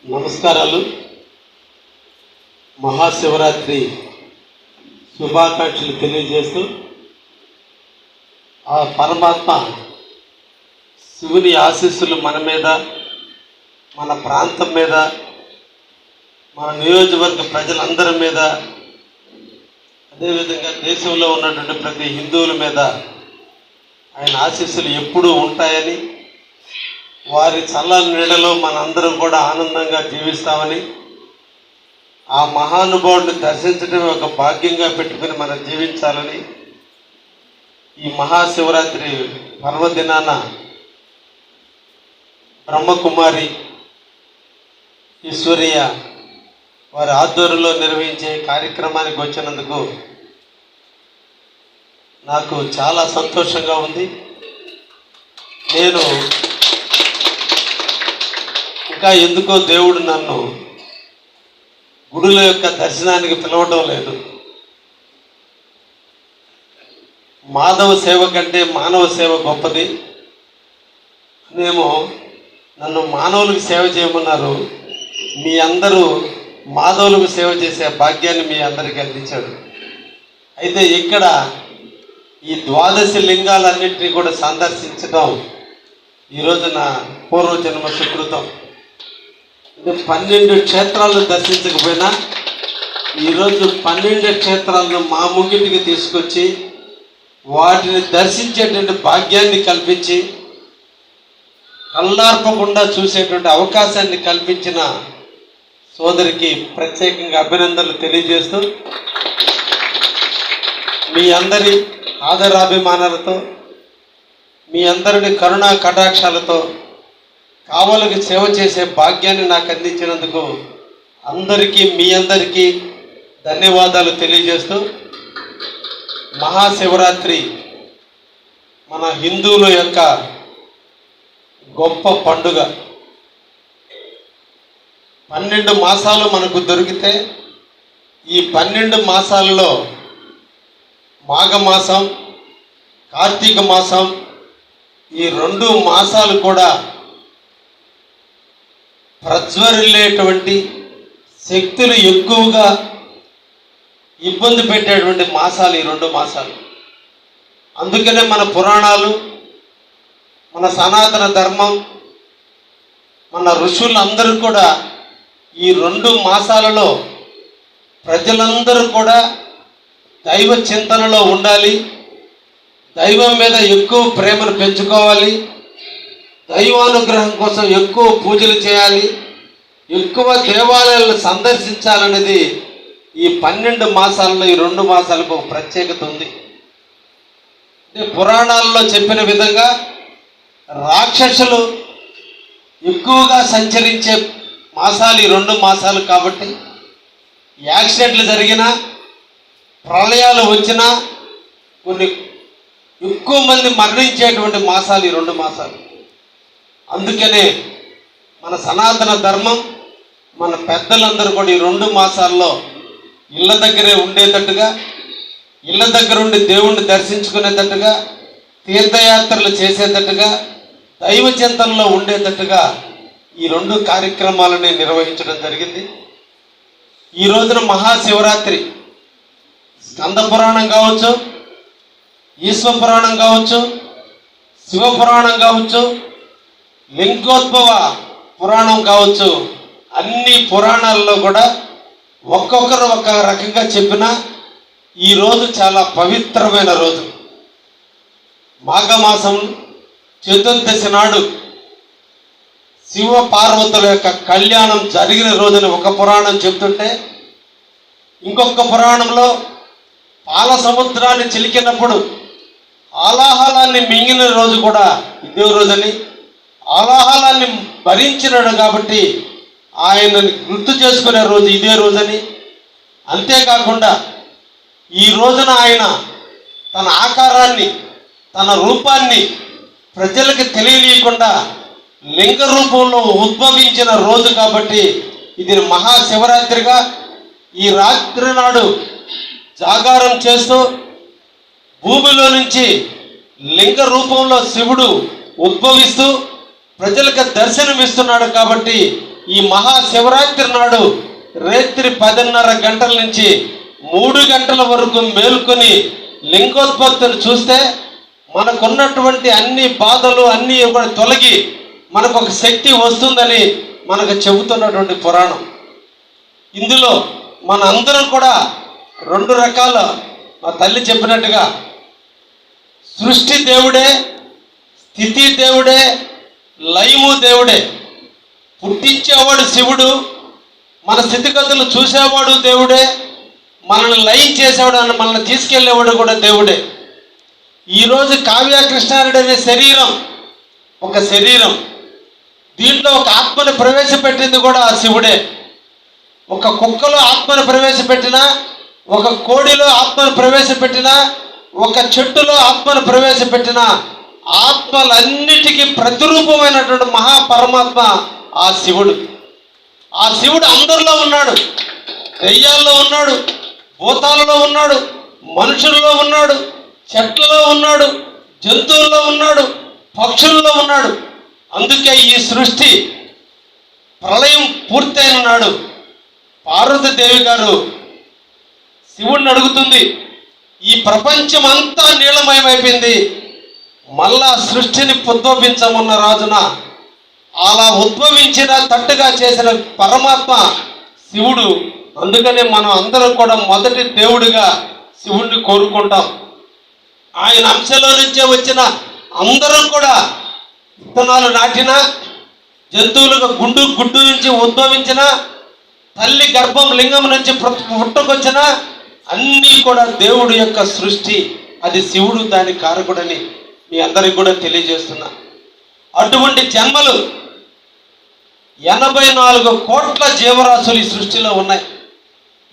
నమస్కారాలు. మహాశివరాత్రి శుభాకాంక్షలు తెలియజేస్తూ ఆ పరమాత్మ శివుని ఆశీస్సులు మన మీద, మన ప్రాంతం మీద, మన నియోజకవర్గ ప్రజలందరి మీద, అదేవిధంగా దేశంలో ఉన్నటువంటి ప్రతి హిందువుల మీద ఆయన ఆశీస్సులు ఎప్పుడూ ఉంటాయని, వారి చల్లని నీడలో మనందరం కూడా ఆనందంగా జీవిస్తామని, ఆ మహానుభావుడిని దర్శించడమే ఒక భాగ్యంగా పెట్టుకుని మనం జీవించాలని, ఈ మహాశివరాత్రి పర్వదినాన బ్రహ్మకుమారి ఈశ్వరీయ వారి ఆధ్వర్యంలో నిర్వహించే కార్యక్రమానికి వచ్చినందుకు నాకు చాలా సంతోషంగా ఉంది. నేను ఇంకా ఎందుకో దేవుడు నన్ను గుడుల యొక్క దర్శనానికి పిలవడం లేదు. మాధవ సేవ కంటే మానవ సేవ గొప్పది. నన్ను మానవులకు సేవ చేయమన్నారు. మీ అందరూ మాధవులకు సేవ చేసే భాగ్యాన్ని మీ అందరికీ అందించాడు. అయితే ఇక్కడ ఈ ద్వాదశ లింగాలన్నింటినీ కూడా సందర్శించడం ఈరోజు నా పూర్వజన్మ సుకృతం. 12 క్షేత్రాలను దర్శించకపోయినా ఈరోజు 12 క్షేత్రాలను మా ముంగిటికి తీసుకొచ్చి వాటిని దర్శించేటువంటి భాగ్యాన్ని కల్పించి కళ్ళార్పకుండా చూసేటువంటి అవకాశాన్ని కల్పించిన సోదరికి ప్రత్యేకంగా అభినందనలు తెలియజేస్తూ, మీ అందరి ఆదరాభిమానాలతో, మీ అందరిని కరుణా కటాక్షాలతో కావలికి సేవ చేసే భాగ్యాన్ని నాకు అందించినందుకు మీ అందరికీ ధన్యవాదాలు తెలియజేస్తూ, మహాశివరాత్రి మన హిందువుల యొక్క గొప్ప పండుగ. 12 మాసాలు మనకు దొరికితే ఈ 12 మాసాలలో మాఘమాసం, కార్తీక మాసం, ఈ 2 మాసాలు కూడా ప్రజ్వరిల్లేటువంటి శక్తులు ఎక్కువగా ఇబ్బంది పెట్టేటువంటి మాసాలు ఈ 2 మాసాలు. అందుకనే మన పురాణాలు, మన సనాతన ధర్మం, మన ఋషులందరూ కూడా ఈ 2 మాసాలలో ప్రజలందరూ కూడా దైవ చింతనలో ఉండాలి, దైవం మీద ఎక్కువ ప్రేమను పెంచుకోవాలి, దైవానుగ్రహం కోసం ఎక్కువ పూజలు చేయాలి, ఎక్కువ దేవాలయాలను సందర్శించాలనేది ఈ 12 మాసాలలో ఈ 2 మాసాలకు ఒక ప్రత్యేకత ఉంది. అంటే పురాణాల్లో చెప్పిన విధంగా రాక్షసులు ఎక్కువగా సంచరించే మాసాలు ఈ 2 మాసాలు కాబట్టి యాక్సిడెంట్లు జరిగినా, ప్రళయాలు వచ్చినా, కొన్ని ఎక్కువ మంది మరణించేటువంటి మాసాలు ఈ 2 మాసాలు. అందుకనే మన సనాతన ధర్మం, మన పెద్దలందరూ కూడా ఈ 2 మాసాల్లో ఇళ్ళ దగ్గరే ఉండేటట్టుగా, ఇళ్ళ దగ్గర ఉండి దేవుణ్ణి దర్శించుకునేటట్టుగా, తీర్థయాత్రలు చేసేటట్టుగా, దైవ చింతనలో ఉండేటట్టుగా ఈ 2 కార్యక్రమాలని నిర్వహించడం జరిగింది. ఈ రోజున మహాశివరాత్రి స్కంద పురాణం కావచ్చు, ఈశ్వర పురాణం కావచ్చు, శివపురాణం కావచ్చు, లింగోద్భవ పురాణం కావచ్చు, అన్ని పురాణాల్లో కూడా ఒక్కొక్కరు ఒక రకంగా చెప్పినా ఈరోజు చాలా పవిత్రమైన రోజు. మాఘమాసం చతుర్దశి నాడు శివ పార్వతుల యొక్క కళ్యాణం జరిగిన రోజున ఒక పురాణం చెప్తుంటే, ఇంకొక పురాణంలో పాల సముద్రాన్ని చిలికినప్పుడు ఆలాహలాన్ని మింగిన రోజు కూడా ఇదే రోజని, ఆలాహలాన్ని భరించినాడు కాబట్టి ఆయనని గుర్తు చేసుకునే రోజు ఇదే రోజని, అంతేకాకుండా ఈ రోజున ఆయన తన ఆకారాన్ని, తన రూపాన్ని ప్రజలకు తెలియనీయకుండా లింగ రూపంలో ఉద్భవించిన రోజు కాబట్టి ఇది మహాశివరాత్రిగా, ఈ రాత్రి నాడు జాగారం చేస్తూ భూమిలో నుంచి లింగ రూపంలో శివుడు ఉద్భవిస్తూ ప్రజలకు దర్శనం ఇస్తున్నాడు కాబట్టి ఈ మహాశివరాత్రి నాడు రాత్రి 10:30 గంటల నుంచి 3 గంటల వరకు మేల్కొని లింగోద్భక్తిని చూస్తే మనకున్నటువంటి అన్ని బాధలు అన్నీ కూడా తొలగి మనకు ఒక శక్తి వస్తుందని మనకు చెబుతున్నటువంటి పురాణం. ఇందులో మన అందరం కూడా 2 రకాల, మా తల్లి చెప్పినట్టుగా సృష్టి దేవుడే, స్థితి దేవుడే, లయము దేవుడే. పుట్టించేవాడు శివుడు, మన స్థితిగతులు చూసేవాడు దేవుడే, మనల్ని లయం చేసేవాడు, అని మనల్ని తీసుకెళ్లేవాడు కూడా దేవుడే. ఈరోజు కావ్య కృష్ణారెడ్డి అనే ఒక శరీరం, దీంట్లో ఒక ఆత్మను ప్రవేశపెట్టింది కూడా ఆ శివుడే. ఒక కుక్కలో ఆత్మను ప్రవేశపెట్టినా, ఒక కోడిలో ఆత్మను ప్రవేశపెట్టినా, ఒక చెట్టులో ఆత్మను ప్రవేశపెట్టినా, ఆత్మలన్నిటికీ ప్రతిరూపమైనటువంటి మహాపరమాత్మ ఆ శివుడు. ఆ శివుడు అందరిలో ఉన్నాడు. దెయ్యాల్లో ఉన్నాడు, భూతాలలో ఉన్నాడు, మనుషుల్లో ఉన్నాడు, చెట్లలో ఉన్నాడు, జంతువుల్లో ఉన్నాడు, పక్షుల్లో ఉన్నాడు. అందుకే ఈ సృష్టి ప్రళయం పూర్తయిన నాడు పార్వతీదేవి గారు శివుడిని అడుగుతుంది, ఈ ప్రపంచం అంతా నీలమయమైపోయింది, మళ్ళా సృష్టిని ఉద్భవించమన్న రాజున. అలా ఉద్భవించిన తట్టుగా చేసిన పరమాత్మ శివుడు. అందుకనే మనం అందరం కూడా మొదటి దేవుడిగా శివుడిని కోరుకుంటాం. ఆయన అంశలో నుంచే వచ్చిన అందరం కూడా విత్తనాలు నాటిన, జంతువులుగా గుడ్డు నుంచి ఉద్భవించిన, తల్లి గర్భం లింగం నుంచి పుట్టుకొచ్చిన అన్నీ కూడా దేవుడి యొక్క సృష్టి. అది శివుడు దాని కారకుడని మీ అందరికి కూడా తెలియజేస్తున్నా. అటువంటి జన్మలు 84 కోట్ల జీవరాశులు ఈ సృష్టిలో ఉన్నాయి.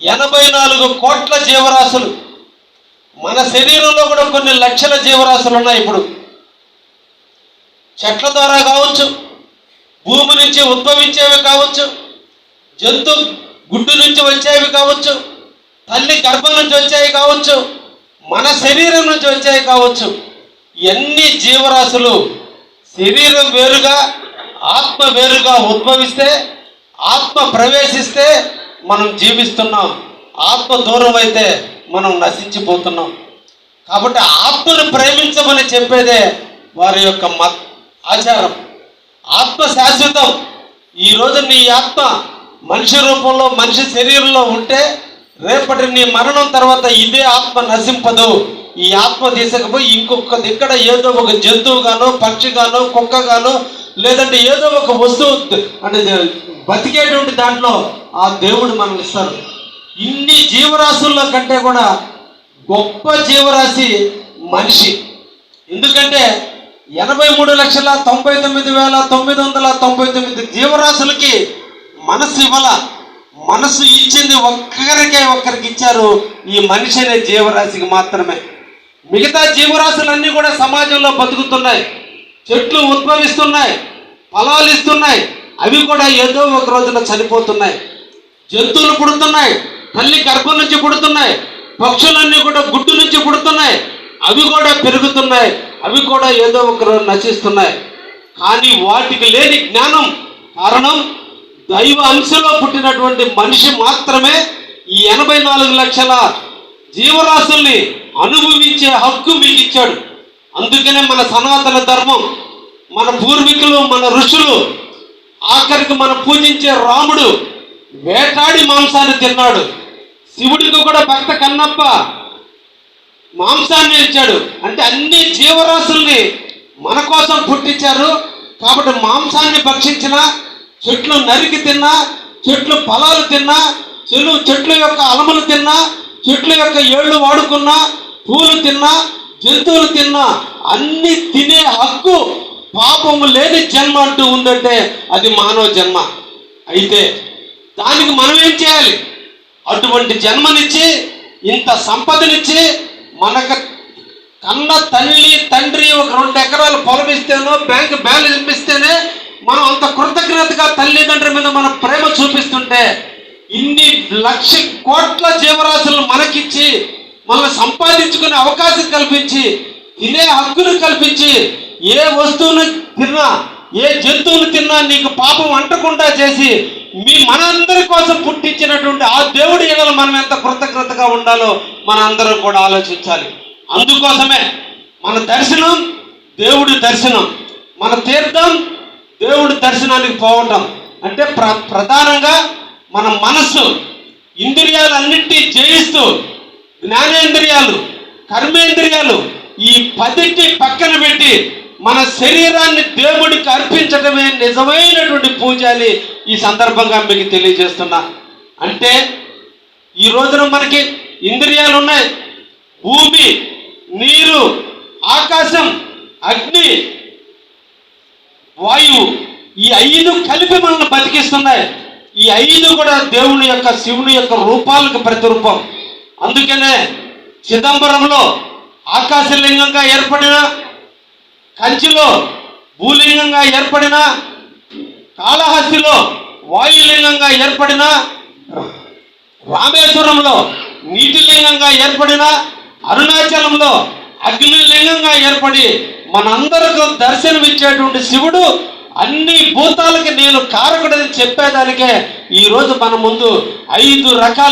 84 కోట్ల జీవరాశులు. మన శరీరంలో కూడా కొన్ని లక్షల జీవరాశులు ఉన్నాయి. ఇప్పుడు చెట్ల ద్వారా కావచ్చు, భూమి నుంచి ఉద్భవించేవి కావచ్చు, జంతు గుడ్డు నుంచి వచ్చేవి కావచ్చు, తల్లి గర్భం నుంచి వచ్చేవి కావచ్చు, మన శరీరం నుంచి వచ్చేవి కావచ్చు. ఎన్ని జీవరాశులు శరీరం వేరుగా ఆత్మ వేరుగా ఉద్భవిస్తే, ఆత్మ ప్రవేశిస్తే మనం జీవిస్తున్నాం. ఆత్మ దూరం అయితే మనం నశించిపోతున్నాం. కాబట్టి ఆత్మను ప్రేమించమని చెప్పేదే వారి యొక్క ఆచారం. ఆత్మ శాశ్వతం. ఈరోజు నీ ఆత్మ మనిషి రూపంలో, మనిషి శరీరంలో ఉంటే రేపటి నీ మరణం తర్వాత ఇదే ఆత్మ నశింపదు. ఈ ఆత్మ తీసుకుపోయి ఇంకొక ఇక్కడ ఏదో ఒక జంతువుగానో, పక్షిగానో, కుక్కగానో, లేదంటే ఏదో ఒక వస్తువు అంటే బతికేటువంటి దాంట్లో ఆ దేవుడు మనల్ని ఇస్తారు. ఇన్ని జీవరాశుల్లో కంటే కూడా గొప్ప జీవరాశి మనిషి. ఎందుకంటే 83,99,999 జీవరాశులకి మనసు ఇవ్వాల. మనసు ఇచ్చింది ఒక్కరికి ఇచ్చారు, ఈ మనిషి అనే జీవరాశికి మాత్రమే. మిగతా జీవరాశులన్నీ కూడా సమాజంలో బతుకుతున్నాయి, చెట్లు ఉద్భవిస్తున్నాయి, ఫలాలు ఇస్తున్నాయి, అవి కూడా ఏదో ఒక రోజున చనిపోతున్నాయి. జంతువులు పుడుతున్నాయి, తల్లి గర్భం నుంచి పుడుతున్నాయి, పక్షులన్నీ కూడా గుడ్డు నుంచి పుడుతున్నాయి, అవి కూడా పెరుగుతున్నాయి, అవి కూడా ఏదో ఒక రోజు నశిస్తున్నాయి. కానీ వాటికి లేని జ్ఞానం. కారణం దైవ అంశలో పుట్టినటువంటి మనిషి మాత్రమే ఈ 84 లక్షల జీవరాశుల్ని అనుభవించే హక్కు మీకు ఇచ్చాడు. అందుకనే మన సనాతన ధర్మం, మన పూర్వీకులు, మన ఋషులు, ఆఖరికి మనం పూజించే రాముడు వేటాడి మాంసాన్ని తిన్నాడు. శివుడికి కూడా భక్త కన్నప్ప మాంసాన్ని ఇచ్చాడు. అంటే అన్ని జీవరాశుల్ని మన కోసం పుట్టించారు. కాబట్టి మాంసాన్ని భక్షించిన, చెట్లు నరికి తిన్నా, చెట్లు ఫలాలు తిన్నా, చెట్ల యొక్క అలములు తిన్నా, చెట్ల యొక్క ఏళ్ళు వాడుకున్నా, పూలు తిన్నా, జంతువులు తిన్నా, అన్ని తినే హక్కు పాపము లేని జన్మ అంటూ ఉందంటే అది మానవ జన్మ. అయితే దానికి మనం ఏం చేయాలి? అటువంటి జన్మనిచ్చి, ఇంత సంపదనిచ్చి, మనకు కన్న తల్లి తండ్రి ఒక 2 ఎకరాలు పొలం ఇస్తేనో, బ్యాంకు బ్యాలెన్స్ ఇస్తేనే మనం అంత కృతజ్ఞతగా తల్లిదండ్రుల మీద మన ప్రేమ చూపిస్తుంటే, ఇన్ని లక్ష కోట్ల జీవరాశులను మనకిచ్చి, మనల్ని సంపాదించుకునే అవకాశం కల్పించి, తినే హక్కును కల్పించి, ఏ వస్తువును తిన్నా, ఏ జంతువులు తిన్నా నీకు పాపం అంటకుండా చేసి మనందరి కోసం పుట్టించినటువంటి ఆ దేవుడి ఎడల మనం ఎంత కృతజ్ఞతగా ఉండాలో మనందరం కూడా ఆలోచించాలి. అందుకోసమే మన దర్శనం దేవుడి దర్శనం, మన తీర్థం దేవుడి దర్శనానికి పోవటం అంటే ప్రధానంగా మన మనస్సు ఇంద్రియాలన్నింటినీ జయిస్తూ జ్ఞానేంద్రియాలు, కర్మేంద్రియాలు ఈ 10 పక్కన పెట్టి మన శరీరాన్ని దేవుడికి అర్పించడమే నిజమైనటువంటి పూజ అని ఈ సందర్భంగా మీకు తెలియజేస్తున్నా. అంటే ఈ రోజున మనకి ఇంద్రియాలు ఉన్నాయి. భూమి, నీరు, ఆకాశం, అగ్ని, వాయువు ఈ 5 కలిపి మనల్ని బతికిస్తున్నాయి. ఈ 5 కూడా దేవుని యొక్క శివుని యొక్క రూపాలకు ప్రతిరూపం. అందుకనే చిదంబరంలో ఆకాశలింగంగా ఏర్పడిన, కంచిలో భూలింగంగా ఏర్పడిన, కాళహస్తిలో వాయులింగంగా ఏర్పడిన, రామేశ్వరంలో నీటిలింగంగా ఏర్పడిన, అరుణాచలంలో అగ్నిలింగంగా ఏర్పడి మనందరికీ దర్శనమిచ్చేటువంటి శివుడు అన్ని భూతాలకి నేను కారకుడని చెప్పేదానికే ఈరోజు మన ముందు 5 రకాల